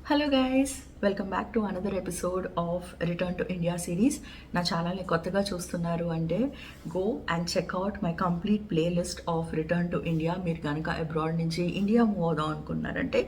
Hello guys, welcome back to another episode of return to India series. నా ఛానల్ని కొత్తగా చూస్తున్నారు అంటే go and checkout my complete playlist of return to India. మీరు కనుక abroad నుంచి ఇండియా మూవ్ అవుదాం అనుకున్నారంటే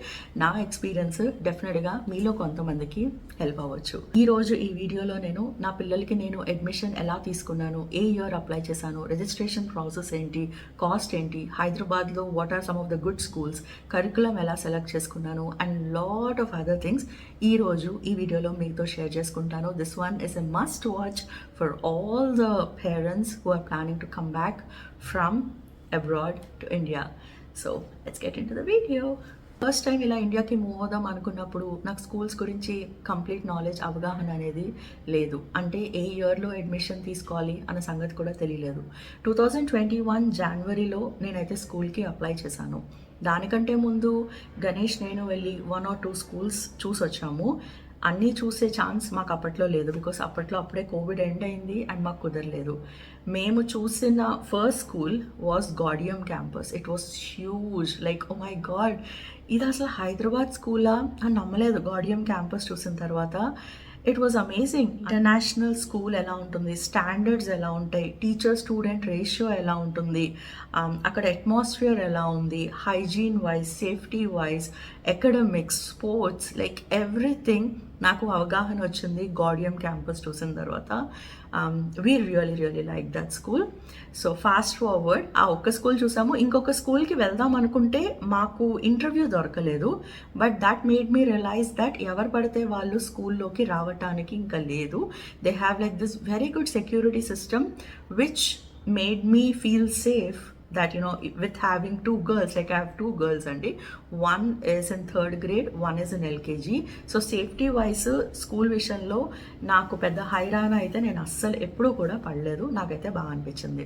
నా ఎక్స్పీరియన్స్ డెఫినెట్గా మీలో కొంతమందికి హెల్ప్ అవ్వచ్చు. ఈరోజు ఈ వీడియోలో నా పిల్లలకి అడ్మిషన్ ఎలా తీసుకున్నాను, ఏ ఇయర్ అప్లై చేశాను, రిజిస్ట్రేషన్ ప్రాసెస్ ఏంటి, కాస్ట్ ఏంటి, హైదరాబాద్లో what are some of the good schools, curriculum ఎలా సెలెక్ట్ చేసుకున్నాను and lot of other things ఈరోజు ఈ వీడియోలో మీతో షేర్ చేసుకుంటాను. This one is a must watch for all the parents who are planning to come back from abroad to India. So let's get in to the video. First time ఇలా ఇండియాకి move అవుదాం అనుకున్నప్పుడు నాకు schools గురించి complete knowledge, అవగాహన అనేది లేదు. అంటే ఏ ఇయర్లో అడ్మిషన్ తీసుకోవాలి అన్న సంగతి కూడా తెలియలేదు. 2021 జనవరిలో నేనైతే స్కూల్కి అప్లై చేశాను. దానికంటే ముందు గణేష్ నేను వెళ్ళి 1 or 2 స్కూల్స్ చూసి వచ్చాము. అన్నీ చూసే ఛాన్స్ మాకు అప్పట్లో లేదు, బికాస్ అప్పుడే కోవిడ్ ఎండ్ అయింది అండ్ మాకు కుదరలేదు. మేము చూసిన first school was Gaudium campus. It was huge, like oh my God, ఇది అసలు హైదరాబాద్ స్కూలా అని నమ్మలేదు గాడియం క్యాంపస్ చూసిన తర్వాత. It was amazing. International school ఎలా ఉంటుంది, స్టాండర్డ్స్ ఎలా ఉంటాయి, టీచర్ స్టూడెంట్ రేషియో ఎలా ఉంటుంది, అక్కడ అట్మాస్ఫియర్ ఎలా ఉంది, hygiene wise, safety wise, academics, sports, like everything నాకు అవగాహన వచ్చింది గాడియం క్యాంపస్ చూసిన తర్వాత. We really like that school. So fast forward, ఆ ఒక్క స్కూల్ చూసాము. ఇంకొక స్కూల్కి వెళ్దాం అనుకుంటే మాకు ఇంటర్వ్యూ దొరకలేదు. But that made me realise that ఎవరు పడితే వాళ్ళు స్కూల్లోకి రావటానికి ఇంకా లేదు. They have like this very good security system which made me feel safe that with having 2 girls, like I have 2 girls andi, one is in 3rd grade, one is in LKG. so safety wise school విషయంలో నాకు పెద్ద హైరాణ అయితే నేను అస్సలు ఎప్పుడూ కూడా పడలేదు. నాకైతే బాగా అనిపించింది.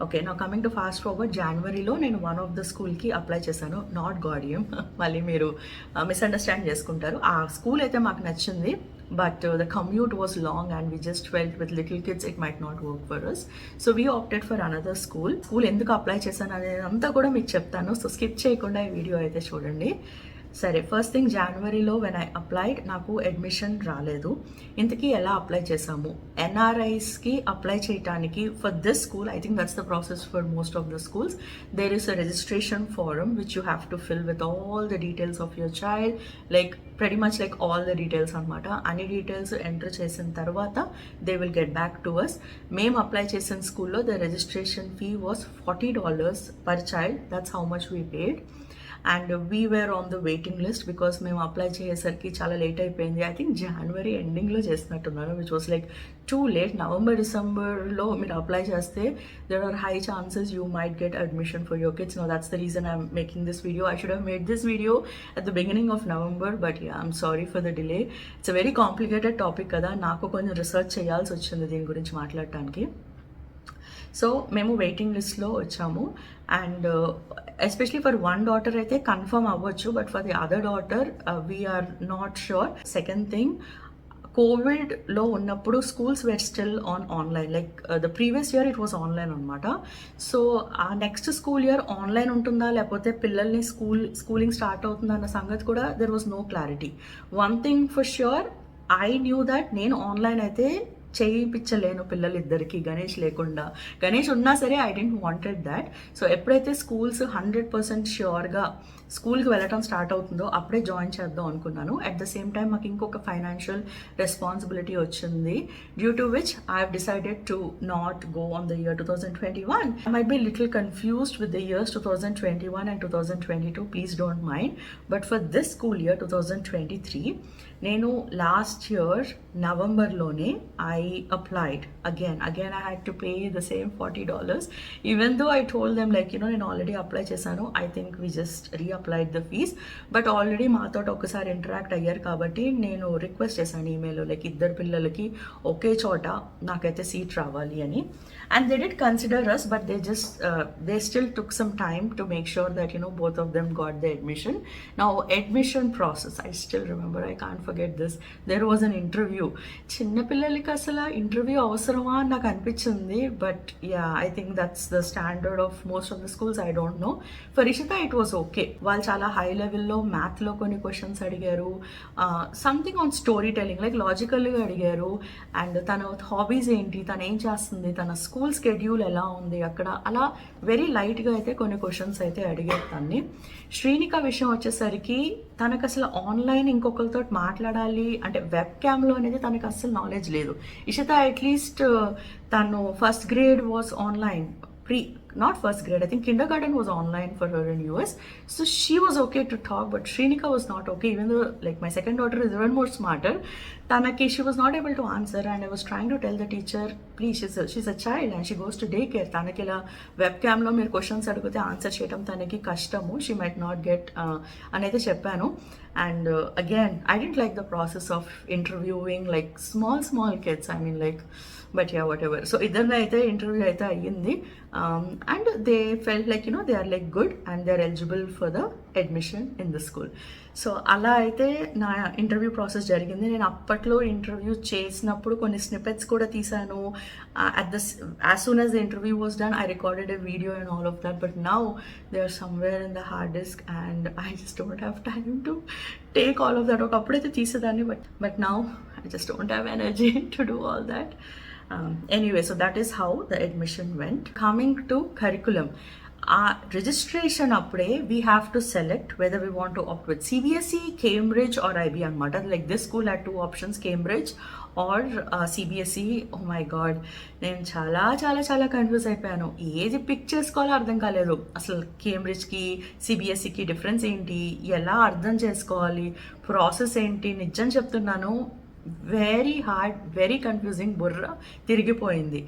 ఓకే, నా కమింగ్ టు ఫాస్ట్ ఫార్వర్డ్, జనవరిలో నేను వన్ ఆఫ్ ద స్కూల్కి అప్లై చేశాను, నాట్ గాడియం. మళ్ళీ మీరు మిస్అండర్స్టాండ్ చేసుకుంటారు. ఆ స్కూల్ అయితే మాకు నచ్చింది, but the commute was long and we just felt with little kids it might not work for us. So we opted for another school. ఎందుకు అప్లై చేశాను అనేది అంతా కూడా మీకు చెప్తాను. సో స్కిప్ చేయకుండా ఈ వీడియో అయితే చూడండి. సరే, ఫస్ట్ థింగ్, జనవరిలో వెన్ ఐ అప్లైడ్ నాకు అడ్మిషన్ రాలేదు. ఇంతకీ ఎలా అప్లై చేసాము? NRIస్కి అప్లై చేయడానికి for this school, I think that's the process for most of the schools, there is a registration form which you have to fill with all the details of your child, like pretty much like all the details అనమాట. అన్ని details enter చేసిన తర్వాత they will get back to us. మేము అప్లై చేసిన స్కూల్లో the registration fee was $40 per child. That's how much we paid. And we were on the waiting list because మేము apply చేసేసరికి చాలా లేట్ అయిపోయింది. ఐ థింక్ జనవరి ఎండింగ్లో చేసినట్టున్నాను, which was like too late. November, డిసెంబర్లో మీరు అప్లై చేస్తే there are high chances you might get admission for your kids. Now that's the reason I'm making this video. I should have made this video at the beginning of November, but yeah, I'm sorry for the delay. It's a very complicated topic కదా, నాకు కొంచెం research చేయాల్సి వచ్చింది దీని గురించి మాట్లాడటానికి. So మేము waiting లిస్ట్లో వచ్చాము. And especially for one daughter అయితే కన్ఫర్మ్ అవ్వచ్చు, but for the other daughter we're not sure. Second thing, కోవిడ్లో ఉన్నప్పుడు schools were still online, like the previous year it was online అనమాట. సో ఆ నెక్స్ట్ స్కూల్ ఇయర్ ఆన్లైన్ ఉంటుందా లేకపోతే పిల్లల్ని schooling start అవుతుందా అన్న సంగతి కూడా there was no clarity. One thing for sure, I knew that నేను ఆన్లైన్ అయితే చేయించలేను పిల్లలిద్దరికి గణేష్ లేకుండా. గణేష్ ఉన్నా సరే I didn't wanted that. So ఎప్పుడైతే స్కూల్స్ 100% ష్యూర్గా స్కూల్కి వెళ్ళటం స్టార్ట్ అవుతుందో అప్పుడే జాయిన్ చేద్దాం అనుకున్నాను. అట్ ద సేమ్ టైం మాకు ఇంకొక ఫైనాన్షియల్ రెస్పాన్సిబిలిటీ వచ్చింది, due to which I have decided to not go on the year 2021. I might be little confused with the years 2021 and 2022, please don't mind. But for this school year 2023 నేను last year నవంబర్లోనే I applied again I had to pay the same $40, even though I told them like నేను already apply చేశాను, I think we just reapplied the fees. But already మాతో ఒకసారి interact అయ్యారు కాబట్టి నేను request చేశాను ఈమెయిల్లో, లైక్ ఇద్దరు పిల్లలకి ఒకే చోట నాకైతే సీట్ రావాలి అని. and they did consider us, but they still took some time to make sure that both of them got the admission. Now admission process, I still remember, I can't forget this. There was an interview. చిన్న పిల్లలకి అసలు interview అవసరమా అని నాకు అనిపించింది, but yeah, I think that's the standard of most of the schools. I don't know. For Ishita it was okay. వాళ్ళు చాలా high లెవెల్లో మ్యాథ్లో కొన్ని క్వశ్చన్స్ అడిగారు, something on story telling like లాజికల్గా అడిగారు. అండ్ తన హాబీస్ ఏంటి, తను ఏం చేస్తుంది, తన స్కూల్ స్కెడ్యూల్ ఎలా ఉంది అక్కడ, అలా వెరీ లైట్గా అయితే కొన్ని క్వశ్చన్స్ అయితే అడిగారు తన్ని. శ్రీనిక విషయం వచ్చేసరికి తనకు అసలు ఆన్లైన్ ఇంకొకరితో మాట్లాడాలి అంటే వెబ్ క్యామ్లో అనేది తనకు అస్సలు నాలెడ్జ్ లేదు. ఇషిత అట్లీస్ట్ తను first grade was online, not first grade, I think kindergarten was online for her in US, so she was okay to talk, but Shrinika was not okay, even though like my second daughter is even more smarter. Tanaki, she was not able to answer, and I was trying to tell the teacher, please, she's a child and she goes to daycare, tanaki la webcam lo meer questions adugute answer cheyadam tanaki kashtamu, she might not get anayithe cheppanu. And again, I didn't like the process of interviewing like small kids, I mean like, but yeah, whatever. So ఇద్దరిలో అయితే interview అయితే అయ్యింది, and they felt like they are like good and they are eligible for the admission in the school. So అలా అయితే నా interview process జరిగింది. నేను అప్పట్లో ఇంటర్వ్యూ చేసినప్పుడు కొన్ని స్నిపెట్స్ కూడా తీసాను. As soon as the interview was done I recorded a video and all of that, but now they are somewhere in the hard disk and I just don't have time to take all of that. ఒకప్పుడైతే తీసేదాన్ని, but now I just don't have energy to do all that. Anyway, so that is how the admission went. Coming to curriculum, registration appude we have to select whether we want to opt with CBSE, Cambridge or IB anamata. Like this school had two options, Cambridge or CBSE. Oh my god, నేను చాలా confuse అయిపోయాను. ఏది pick చేసుకోవాలో అర్థం కాలేదు. అసలు కేంబ్రిడ్జ్కి సిబిఎస్ఈకి difference ఏంటి, ఎలా అర్థం చేసుకోవాలి, ప్రాసెస్ ఏంటి, నిజం చెప్తున్నాను వెరీ హార్డ్, వెరీ కన్ఫ్యూజింగ్, బుర్ర తిరిగిపోయింది.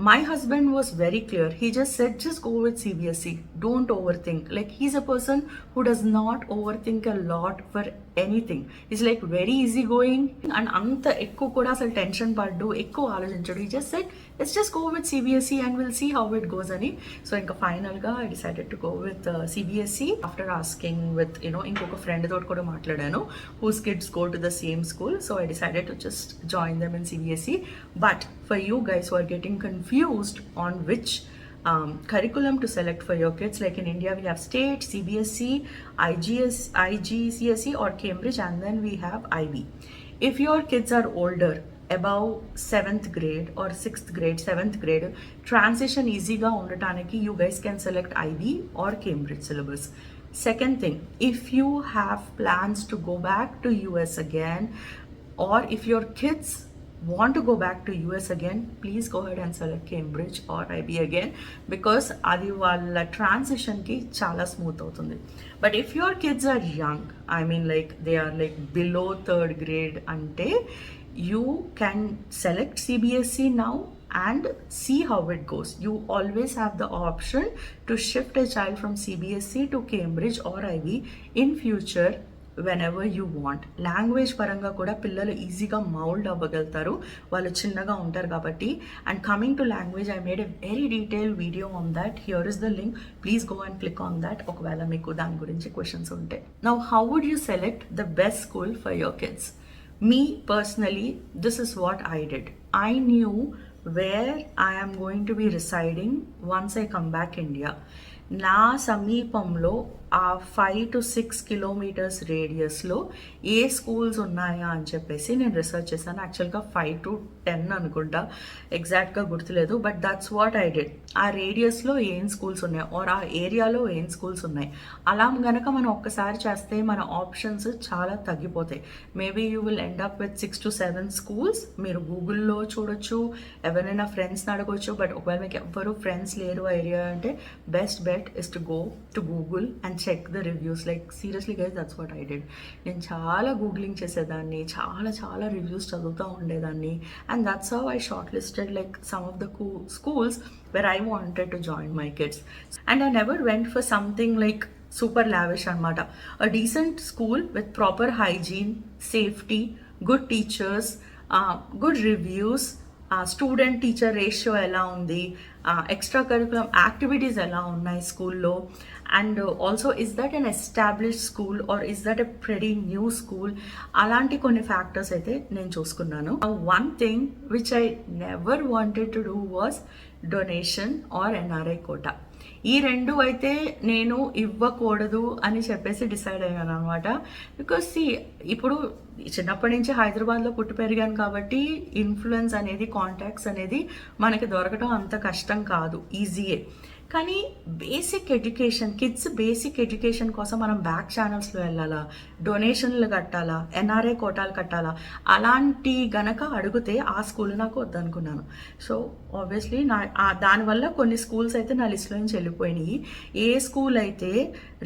My husband was very clear. He just said, just go with CBSE. Don't overthink. Like, he's a person who does not overthink a lot for anything. He's like very easygoing and anta ekku kuda asal tension paddu, ekku aloచింchadu. He just said, let's just go with CBSE and we'll see how it goes ani. So inka final ga I decided to go with CBSE after asking with inkoka friend tho kuda maatladanu whose kids go to the same school. So I decided to just join them in CBSE. But for you guys who are getting confused on which curriculum to select for your kids, like in India we have state, CBSE, IGCSE or Cambridge, and then we have IB. If your kids are older, above 7th grade or 6th grade, 7th grade, transition easy ga undataniki you guys can select IB or Cambridge syllabus. Second thing, if you have plans to go back to US again, or if your kids want to go back to US again, please go ahead and select Cambridge or IB again, because adi valla transition ki chala smooth avutundi. But if your kids are young, I mean like they are like below 3rd grade ante, you can select CBSE now and see how it goes. You always have the option to shift a child from CBSE to Cambridge or IB in future whenever you want. Language పరంగా కూడా పిల్లలు ఈజీగా mould అవ్వగలుగుతారు, వాళ్ళు చిన్నగా ఉంటారు కాబట్టి. And coming to language, I made a very detail video on that. Here is the link, please go and click on that ఒకవేళ మీకు దాని గురించి క్వశ్చన్స్ ఉంటే. Now how would you select the best school for your kids? Me personally, this is what I did. I knew where I am going to be residing once I come back India. నా సమీపంలో ఆ 5 to 6 kilometres రేడియస్లో A schools ఉన్నాయా అని చెప్పేసి నేను research చేశాను. యాక్చువల్గా 5 to 10 అనుకుంటా, ఎగ్జాక్ట్గా గుర్తులేదు, but that's what I did. ఆ రేడియస్లో ఏం స్కూల్స్ ఉన్నాయి ఆర్ ఆ ఏరియాలో ఏం స్కూల్స్ ఉన్నాయి, అలా కనుక మనం ఒక్కసారి చేస్తే మన ఆప్షన్స్ చాలా తగ్గిపోతాయి. Maybe you will end up with 6 to 7 schools. మీరు గూగుల్లో చూడొచ్చు, ఎవరైనా ఫ్రెండ్స్ని అడగొచ్చు. బట్ ఒకవేళ మీకు ఎవ్వరు ఫ్రెండ్స్ లేరు ఆ ఏరియా అంటే best bet is to go to Google and check the reviews. Like seriously guys, that's what I did. నేను చాలా గూగ్లింగ్ చేసేదాన్ని, చాలా రివ్యూస్ చదువుతూ ఉండేదాన్ని. And that's how I short listed like some of the schools where I wanted to join my kids. And I never went for something like super lavish anamata. A decent school with proper hygiene, safety, good teachers, good reviews, student teacher ratio ఎలా ఉంది, extra curriculum activities ఎలా ఉన్నాయి స్కూల్లో, and also is that an established school or is that a pretty new school, అలాంటి కొన్ని factors అయితే నేను చూసుకున్నాను. One thing which I never wanted to do was donation or NRI quota. ఈ 2 అయితే నేను ఇవ్వకూడదు అని చెప్పేసి డిసైడ్ అయ్యాను అనమాట. బికాస్ ఇప్పుడు చిన్నప్పటి నుంచి హైదరాబాద్లో పుట్టి పెరిగాను కాబట్టి ఇన్ఫ్లుయెన్స్ అనేది, కాంటాక్ట్స్ అనేది మనకి దొరకడం అంత కష్టం కాదు, ఈజీయే. కానీ basic education, kids basic education కోసం మనం బ్యాక్ ఛానల్స్లో వెళ్ళాలా, డొనేషన్లు కట్టాలా, ఎన్ఆర్ఐ కోటాలు కట్టాలా, అలాంటి గనక అడిగితే ఆ స్కూల్ నాకు వద్దనుకున్నాను. సో ఆబ్వియస్లీ దానివల్ల కొన్ని స్కూల్స్ అయితే నా లిస్ట్లో నుంచి వెళ్ళిపోయినాయి. ఏ స్కూల్ అయితే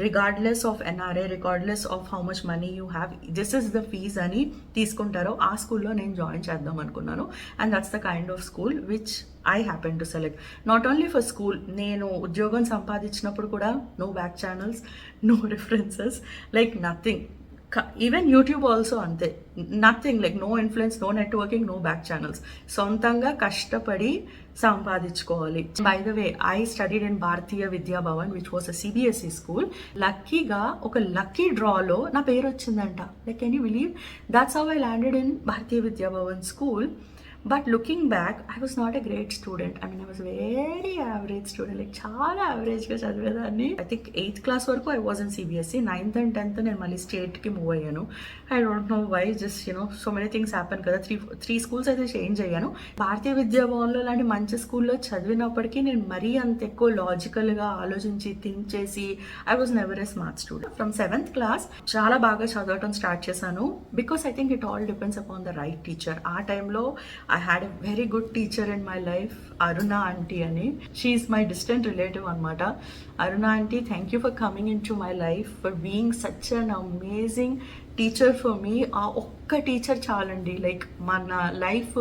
regardless of NRI, regardless of how much money you have, this is the fees అని తీసుకుంటారో ఆ స్కూల్లో నేను జాయిన్ చేద్దాం అనుకున్నాను. And that's the kind of school which I happen to select. Not only for school, నేను ఉద్యోగం సంపాదించినప్పుడు కూడా no back channels, no references, like nothing. Even YouTube also అంతే, nothing, like no influence, no networking, no back channels. సొంతంగా కష్టపడి సంపాదించుకోవాలి. By the way, I studied in Bharatiya Vidya Bhavan which was a CBSE school. లక్కీగా ఒక లక్కీ డ్రాలో నా పేరు వచ్చిందంట. Like can you believe? That's how I landed in Bharatiya Vidya Bhavan school. But looking back, I was not a great student. I mean, I was a very average student. Like, చాలా యావరేజ్గా చదివేదాన్ని. I think 8th class వరకు I was in CBSE. 9th and 10th నేను మళ్ళీ స్టేట్కి move అయ్యాను. I don't know why, just so many things happen కదా. Three schools అయితే చేంజ్ అయ్యాను. భారతీయ విద్యా భవన్లో లాంటి మంచి స్కూల్లో చదివినప్పటికీ నేను మరీ అంత ఎక్కువ లాజికల్గా ఆలోచించి థింక్ చేసి I was never a smart student. From 7th class చాలా బాగా చదవటం స్టార్ట్ చేశాను. Because I think it all depends upon the right teacher. ఆ టైంలో I had a very good teacher in my life, Aruna auntie ani. She is my distant relative anamata. Aruna auntie, thank you for coming into my life, for being such an amazing teacher for me. ఆ ఒక్క teacher చాలండి, like మన life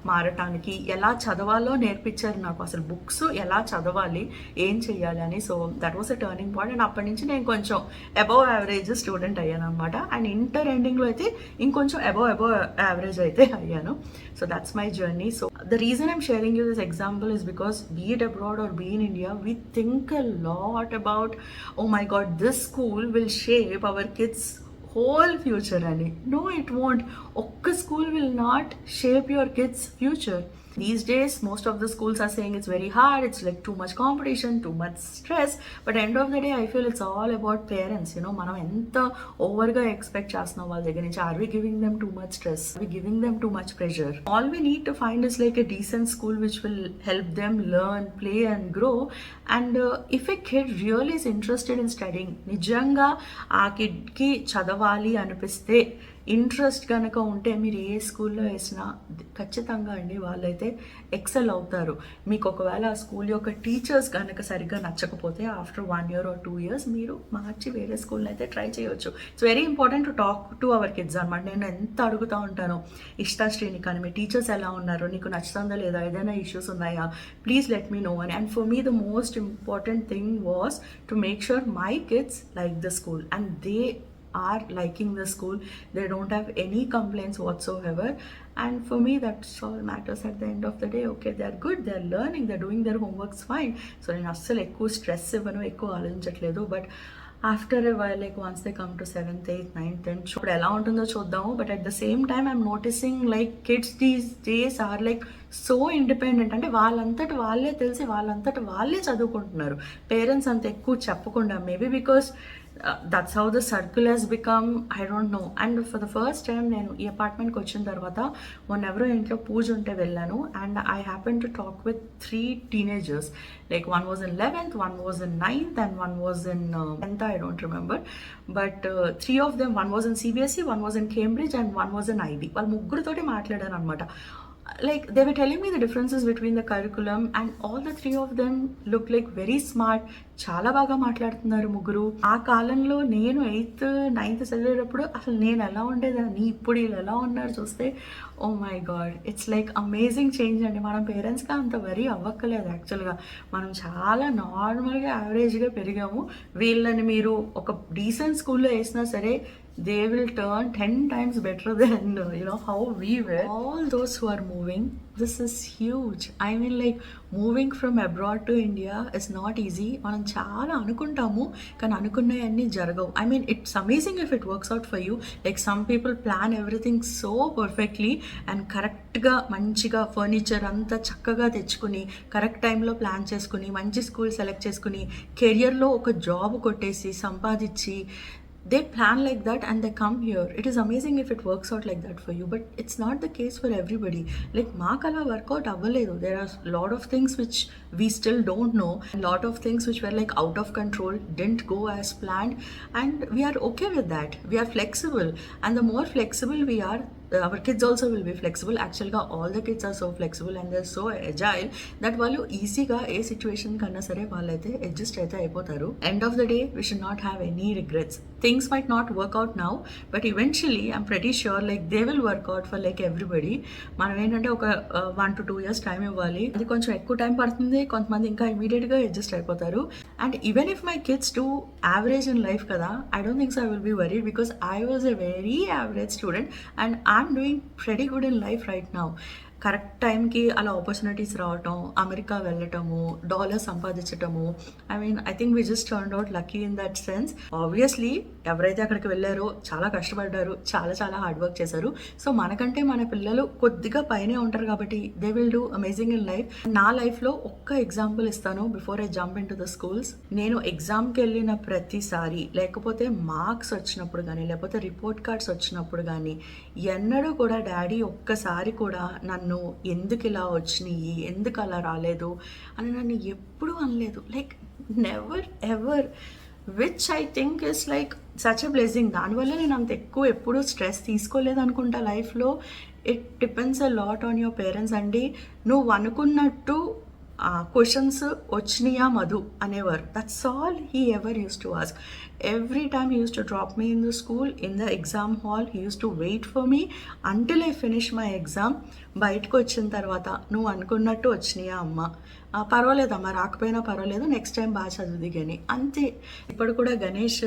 మారటానికి. ఎలా చదవాలో నేర్పించారు నాకు, అసలు బుక్స్ ఎలా చదవాలి, ఏం చెయ్యాలి అని. So that was a turning point. And అప్పటి నుంచి నేను కొంచెం అబవ్ యావరేజ్ స్టూడెంట్ అయ్యాను అనమాట. అండ్ ఇంటర్ ఎండింగ్లో అయితే ఇంకొంచెం అబవ్ యావరేజ్ అయితే అయ్యాను. So that's my journey. So the reason I'm sharing you this example is because be it abroad or be in India, we think a lot about, oh my God, this school will shape our kids whole future ani. No, it won't. Okka school will not shape your kids' future. These days, most of the schools are saying it's very hard, it's like too much competition, too much stress. But end of the day, I feel it's all about parents. మనం ఎంత ఓవర్గా expect చేస్తున్నాం వాళ్ళ దగ్గర నుంచి. Are we giving them too much stress? Are we giving them too much pressure? All we need to find is like a decent school which will help them learn, play and grow. And if a kid really is interested in studying, నిజంగా ఆ కిడ్కి చదవాలి అనిపిస్తే, interest కనుక ఉంటే, మీరు ఏ స్కూల్లో వేసినా ఖచ్చితంగా అండి వాళ్ళైతే ఎక్సెల్ అవుతారు. మీకు ఒకవేళ ఆ స్కూల్ యొక్క టీచర్స్ కనుక సరిగ్గా నచ్చకపోతే ఆఫ్టర్ 1 year or 2 years మీరు మార్చి వేరే స్కూల్ని అయితే ట్రై చేయొచ్చు. It's very important to talk to our kids అనమాట. నేను ఎంత అడుగుతూ ఉంటాను, ఇష్టాశ్రీని కానీ మీ టీచర్స్ ఎలా ఉన్నారు, నీకు నచ్చుతుందా లేదా, ఏదైనా ఇష్యూస్ ఉన్నాయా, ప్లీజ్ లెట్ మీ నో అని. And for me the most important thing was to make sure my kids like the school and they are liking the school. They don't have any complaints whatsoever. And for me, that's all matters at the end of the day. Okay, they're good, they're learning, they're doing their homeworks fine. So నేను అస్సలు ఎక్కువ stress ఇవ్వను, ఎక్కువ ఆలోచించట్లేదు. But after a while, like once they come to 7th, 8th, 9th, 10th, ఇప్పుడు ఎలా ఉంటుందో చూద్దాము. But at the same time I'm noticing like kids these days are like so independent. అంటే వాళ్ళంతటి వాళ్ళే తెలిసి వాళ్ళంతటి వాళ్ళే చదువుకుంటున్నారు, పేరెంట్స్ అంత ఎక్కువ చెప్పకుండా. Maybe because that's how the circle has become, I don't know. And for the first time నేను ఈ అపార్ట్మెంట్కి వచ్చిన తర్వాత మొన్నెవరో ఇంట్లో పూజ ఉంటే వెళ్ళాను. And I happen to talk with 3 teenagers. Like one was in 11th, one was in 9th and one was in 10th, I don't remember. But 3 of them, one was in CBSE, one was in Cambridge and one was in IB. వాళ్ళు ముగ్గురితోటి మాట్లాడాను అనమాట. Like they were telling me the differences between the curriculum, and all the 3 of them look like very smart. చాలా బాగా మాట్లాడుతున్నారు ముగ్గురు. ఆ కాలంలో నేను 8th, 9th చదివేటప్పుడు అసలు నేను ఎలా ఉండేదాన్ని, ఇప్పుడు వీళ్ళు ఎలా ఉన్నారు చూస్తే, oh my God, it's like amazing change అండి. మనం పేరెంట్స్గా అంత వరీ అవ్వక్కలేదు యాక్చువల్గా. మనం చాలా నార్మల్గా యావరేజ్గా పెరిగాము. వీళ్ళని మీరు ఒక డీసెంట్ స్కూల్లో వేసినా సరే they will turn 10 times better than how we were. All those who are moving, this is huge. I mean, like, moving from abroad to India is not easy. మనం చాలా అనుకుంటాము, కానీ అనుకున్నవన్నీ జరగవు. I mean, it's amazing if it works out for you. Like some people plan everything so perfectly and కరెక్ట్గా మంచిగా furniture అంతా చక్కగా తెచ్చుకుని కరెక్ట్ టైంలో ప్లాన్ చేసుకుని మంచి స్కూల్ సెలెక్ట్ చేసుకుని కెరియర్లో ఒక జాబ్ కొట్టేసి సంపాదించి they plan like that and they come here. It is amazing if it works out like that for you, but it's not the case for everybody. Like, maakala workout avvaledu. There are a lot of things which we still don't know, a lot of things which were like out of control, didn't go as planned, and we are okay with that. We are flexible, and the more flexible we are, our kids also will be flexible. Actually all the kids are so flexible and they're so agile that వాళ్ళు ఈజీగా ఏ situation కన్నా సరే వాళ్ళైతే adjust అయితే అయిపోతారు. End of the day we should not have any regrets. Things might not work out now, but eventually I'm pretty sure like they will work out for like everybody. మనం ఏంటంటే ఒక 1 to 2 years time ఇవ్వాలి. అది కొంచెం ఎక్కువ time పడుతుంది, కొంతమంది ఇంకా ఇమీడియట్గా అడ్జస్ట్ అయిపోతారు. And even if my kids do average in life కదా, I don't think so I will be worried because I was a very average student and I'm doing pretty good in life right now. Correct టైంకి అలా opportunities రావటం, America వెళ్ళటము, dollars సంపాదించటము. I mean, I think we just turn out lucky in that sense. Obviously ఎవరైతే అక్కడికి వెళ్ళారో చాలా కష్టపడ్డారు, చాలా చాలా హార్డ్ వర్క్ చేశారు. సో మనకంటే మన పిల్లలు కొద్దిగా పైనే ఉంటారు కాబట్టి they will do amazing in life. నా లైఫ్లో ఒక్క ఎగ్జాంపుల్ ఇస్తాను before I jump in to the schools. నేను ఎగ్జామ్కి వెళ్ళిన ప్రతిసారి, లేకపోతే మార్క్స్ వచ్చినప్పుడు కానీ, లేకపోతే రిపోర్ట్ కార్డ్స్ వచ్చినప్పుడు కానీ, ఎన్నడూ కూడా డాడీ ఒక్కసారి కూడా నన్ను ఎందుకు ఇలా వచ్చినాయి, ఎందుకు అలా రాలేదు అని నన్ను ఎప్పుడూ అనలేదు. Like never ever, which I think is like such a blessing. దానివల్ల నేను అంత ఎక్కువ ఎప్పుడూ స్ట్రెస్ తీసుకోలేదు అనుకుంటా లైఫ్లో. It depends a lot on your parents అండి. నువ్వు అనుకున్నట్టు క్వశ్చన్స్ వచ్చినాయా మధు అనేవారు. That's all he ever use to ask. Every time he used to drop me in the school, in the exam hall, he used to wait for me until I finish my exam. బయటకు వచ్చిన తర్వాత నువ్వు అనుకున్నట్టు వచ్చినాయా అమ్మ, పర్వాలేదమ్మా, రాకపోయినా పర్వాలేదు, నెక్స్ట్ టైం బాగా చదువుది కానీ, అంతే. ఇప్పుడు కూడా గణేష్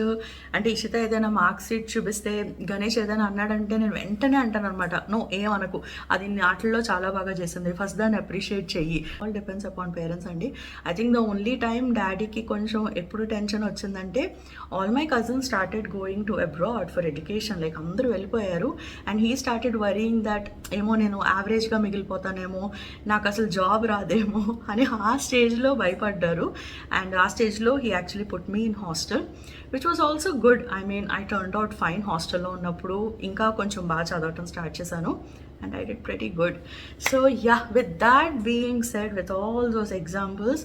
అంటే ఇషిత ఏదైనా మార్క్స్ షీట్ చూపిస్తే గణేష్ ఏదైనా అన్నాడంటే నేను వెంటనే అంటాను అనమాట, నో ఏమనకు, అది ఆటల్లో చాలా బాగా చేసింది, ఫస్ట్ దాన్ని అప్రిషియేట్ చెయ్యి. ఆల్ డిపెండ్స్ అపాన్ పేరెంట్స్ అండి. I think the only time డాడీకి కొంచెం ఎప్పుడు టెన్షన్ వచ్చిందంటే, all my cousins started going to abroad for education. Like అందరూ వెళ్ళిపోయారు and he started worrying that ఏమో నేను యావరేజ్గా మిగిలిపోతానేమో, నాకు అసలు జాబ్ రాదేమో అని ఆ స్టేజ్లో భయపడ్డారు. అండ్ ఆ స్టేజ్లో he actually put me in hostel, which was also good. I mean, I turned out fine. హాస్టల్లో ఉన్నప్పుడు ఇంకా కొంచెం బాగా చదవటం స్టార్ట్ చేశాను and I did pretty good. So yeah, with that being said, with all those examples,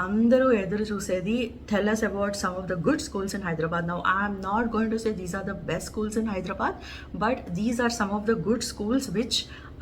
andaru eduru chusedi, tell us about some of the good schools in Hyderabad. Now I am not going to say these are the best schools in Hyderabad, but these are some of the good schools which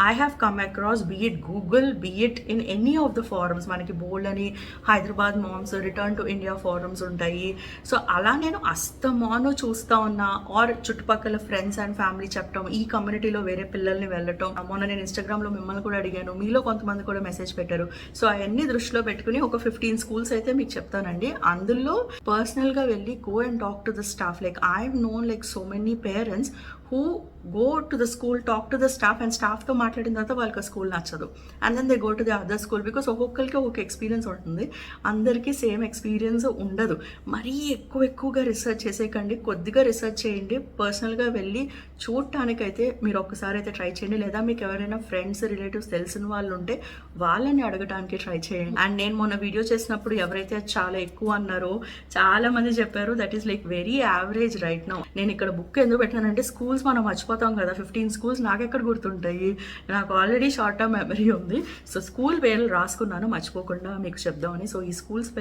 I have come across, be it Google, be it in any of the forums. మనకి బోల్డ్ అని Hyderabad moms return to India forums ఉంటాయి. సో అలా నేను అస్తమాను చూస్తూ ఉన్నా, ఆర్ చుట్టుపక్కల ఫ్రెండ్స్ అండ్ ఫ్యామిలీ చెప్పడం, ఈ కమ్యూనిటీలో వేరే పిల్లల్ని వెళ్ళటం. మొన్న నేను ఇన్స్టాగ్రామ్లో మిమ్మల్ని కూడా అడిగాను, మీలో కొంతమంది కూడా మెసేజ్ పెట్టారు. సో అవన్నీ దృష్టిలో పెట్టుకుని ఒక 15 స్కూల్స్ అయితే మీకు చెప్తానండి. అందులో పర్సనల్గా వెళ్ళి go and talk to the staff. Like I have known like so many parents who go to the school, talk to the staff, and staffతో మాట్లాడిన తర్వాత వాళ్ళకి ఆ స్కూల్ నచ్చదు, and then they go to the other school. Because ఒక్కొక్కరికి ఒక్కొక్క experience ఉంటుంది, అందరికీ సేమ్ ఎక్స్పీరియన్స్ ఉండదు. మరీ ఎక్కువగా రీసెర్చ్ చేసేయకండి, కొద్దిగా రీసెర్చ్ చేయండి. పర్సనల్గా వెళ్ళి చూడటానికైతే మీరు ఒక్కసారి అయితే ట్రై చేయండి, లేదా మీకు ఎవరైనా ఫ్రెండ్స్ రిలేటివ్స్ తెలిసిన వాళ్ళు ఉంటే వాళ్ళని అడగటానికి ట్రై చేయండి. అండ్ నేను మొన్న వీడియో చేసినప్పుడు ఎవరైతే చాలా ఎక్కువ అన్నారో చాలా మంది చెప్పారు that is like very average right now. నేను ఇక్కడ బుక్ ఎందుకు పెట్టానంటే, స్కూల్స్ మనం మర్చిపోతాం కదా, 15 స్కూల్స్ నాకెక్కడ గుర్తుంటాయి, నాకు ఆల్రెడీ షార్ట్ టర్మ్ మెమరీ ఉంది. సో స్కూల్ పేర్లు రాసుకున్నాను మర్చిపోకుండా మీకు చెప్దామని. సో ఈ స్కూల్స్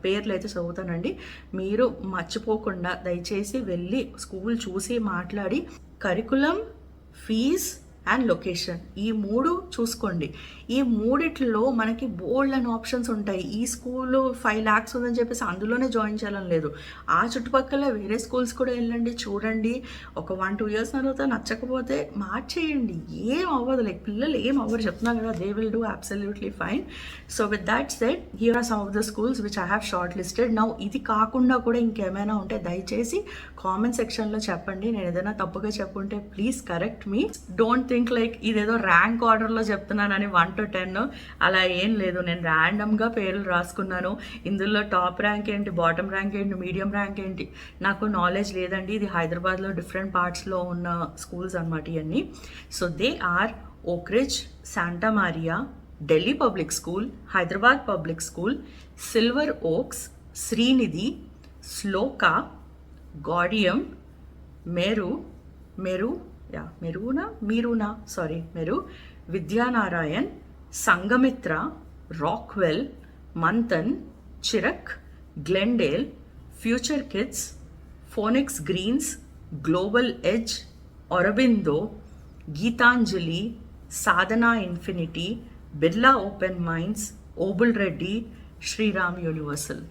పేర్లు అయితే చదువుతానండి, మీరు మర్చిపోకుండా దయచేసి వెళ్ళి స్కూల్ చూసి మాట్లాడి కరికులం, ఫీజ్, అండ్ లొకేషన్, ఈ 3 చూసుకోండి. ఈ మూడిట్లో మనకి బోల్డ్ అని ఆప్షన్స్ ఉంటాయి. ఈ స్కూల్ 5 lakhs ఉందని చెప్పేసి అందులోనే జాయిన్ చేయాలని లేదు. ఆ చుట్టుపక్కల వేరే స్కూల్స్ కూడా వెళ్ళండి, చూడండి. ఒక 1-2 years తర్వాత నచ్చకపోతే మార్చేయండి, ఏం అవ్వదు. లైక్ పిల్లలు ఏం అవ్వరు, చెప్తున్నా కదా, they will do absolutely fine. So with that said, here are some of the schools which I have short listed. Now ఇది కాకుండా కూడా ఇంకేమైనా ఉంటే దయచేసి కామెంట్ సెక్షన్లో చెప్పండి. నేను ఏదైనా తప్పుగా చెప్పుంటే please correct me. Don't think like ఇదేదో ర్యాంక్ ఆర్డర్లో చెప్తున్నానని 1 to 10 అలా ఏం లేదు. నేను ర్యాండమ్గా పేర్లు రాసుకున్నాను. ఇందులో టాప్ ర్యాంక్ ఏంటి, బాటమ్ ర్యాంక్ ఏంటి, మీడియం ర్యాంక్ ఏంటి నాకు నాలెడ్జ్ లేదండి. ఇది హైదరాబాద్లో డిఫరెంట్ పార్ట్స్లో ఉన్న స్కూల్స్ అనమాట ఇవన్నీ. So they are Oakridge, Santa Maria, Delhi Public School, Hyderabad Public School, Silver Oaks, Srinidhi, Shloka, Gaudium, Meru, Vidyanarayan, Sangamitra, Rockwell, Manthan, Chirec, Glendale, Future Kids, Phoenix Greens, Global Edge, Aurobindo, Gitanjali, Sadhana Infinity, Birla Open Minds, Obul Reddy, Sriram Universal.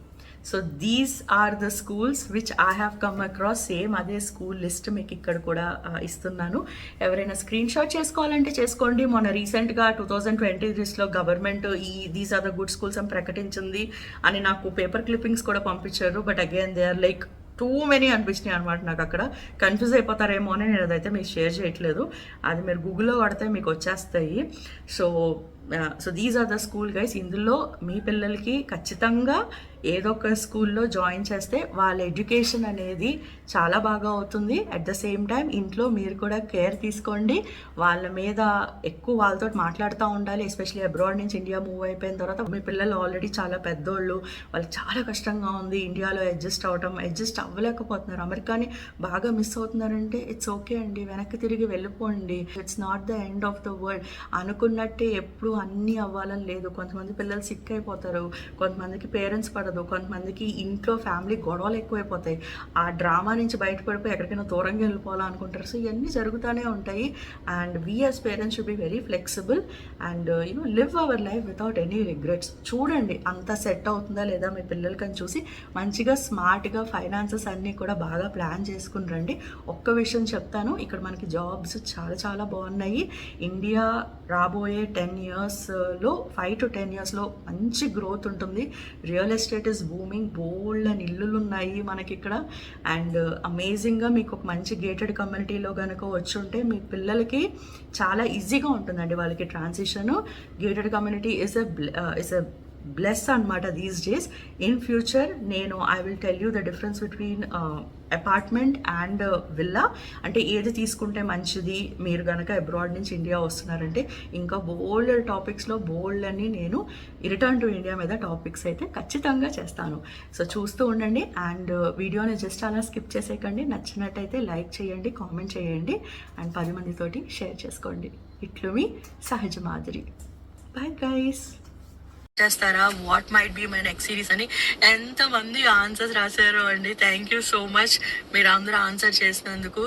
So these are the schools which I have come across. Same అదే school list మీకు ఇక్కడ కూడా ఇస్తున్నాను. ఎవరైనా screen shot చేసుకోవాలంటే చేసుకోండి. మొన్న రీసెంట్గా 2023లో government these are the good schools అని ప్రకటించింది అని నాకు పేపర్ క్లిప్పింగ్స్ కూడా పంపించారు. But again they are like too many అనిపించినాయి అనమాట. నాకు అక్కడ కన్ఫ్యూజ్ అయిపోతారేమో అని నేను అదైతే మీకు షేర్ చేయట్లేదు. అది మీరు గూగుల్లో పడితే మీకు వచ్చేస్తాయి. So these are the school guys. ఇందులో మీ పిల్లలకి ఖచ్చితంగా ఏదో ఒక స్కూల్లో జాయిన్ చేస్తే వాళ్ళ ఎడ్యుకేషన్ అనేది చాలా బాగా అవుతుంది. అట్ ద సేమ్ టైం ఇంట్లో మీరు కూడా కేర్ తీసుకోండి. వాళ్ళ మీద ఎక్కువ వాళ్ళతో మాట్లాడుతూ ఉండాలి. ఎస్పెషల్లీ అబ్రాడ్ నుంచి ఇండియా మూవ్ అయిపోయిన తర్వాత మీ పిల్లలు ఆల్రెడీ చాలా పెద్దోళ్ళు, వాళ్ళకి చాలా కష్టంగా ఉంది ఇండియాలో అడ్జస్ట్ అవ్వలేకపోతున్నారు. అమెరికాని బాగా మిస్ అవుతున్నారంటే ఇట్స్ ఓకే అండి, వెనక్కి తిరిగి వెళ్ళిపోండి. It's not the end of the world. అనుకున్నట్టే ఎప్పుడు అన్నీ అవ్వాలని లేదు. కొంతమంది పిల్లలు సిక్ అయిపోతారు, కొంతమందికి పేరెంట్స్ పడదు, కొంతమందికి ఇంట్లో ఫ్యామిలీ గొడవలు ఎక్కువైపోతాయి. ఆ డ్రామా నుంచి బయటపడిపోయి ఎక్కడికైనా దూరంగా వెళ్ళిపోవాలనుకుంటారు. సో ఇవన్నీ జరుగుతూనే ఉంటాయి. And we as parents should be very flexible and live our life without any regrets. చూడండి అంతా సెట్ అవుతుందా లేదా మీ పిల్లలకి అని చూసి మంచిగా స్మార్ట్గా ఫైనాన్సెస్ అన్నీ కూడా బాగా ప్లాన్ చేసుకుని రండి. ఒక్క విషయం చెప్తాను, ఇక్కడ మనకి జాబ్స్ చాలా చాలా బాగున్నాయి. ఇండియా రాబోయే 10 yearsలో 5 to 10 yearsలో మంచి గ్రోత్ ఉంటుంది. రియల్ ఎస్టేట్ ఇస్ బూమింగ్, బోల్డ్ అని ఇల్లులు ఉన్నాయి మనకి ఇక్కడ. అండ్ అమేజింగ్గా మీకు ఒక మంచి గేటెడ్ కమ్యూనిటీలో కనుక వచ్చి ఉంటే మీ పిల్లలకి చాలా ఈజీగా ఉంటుందండి వాళ్ళకి transition. Gated community is a bless అనమాట these days. In future I will tell you the difference between apartment and villa. అంటే ఏది తీసుకుంటే మంచిది మీరు కనుక అబ్రాడ్ నుంచి ఇండియా వస్తున్నారంటే. ఇంకా బోల్డ్ టాపిక్స్లో బోల్డ్ అని నేను రిటర్న్ టు ఇండియా మీద టాపిక్స్ అయితే ఖచ్చితంగా చేస్తాను. సో చూస్తూ ఉండండి. అండ్ వీడియోని జస్ట్ అలా స్కిప్ చేసేయకండి. నచ్చినట్టయితే లైక్ చేయండి, కామెంట్ చేయండి అండ్ 10 మందితోటి షేర్ చేసుకోండి. ఇట్లు మీ సహజ మాదిరి. Bye guys. చేస్తారా what might be my next series అని ఎంతమంది ఆన్సర్స్ రాశారు అండి. థ్యాంక్ యూ సో మచ్ మీరు అందరూ ఆన్సర్ చేసినందుకు.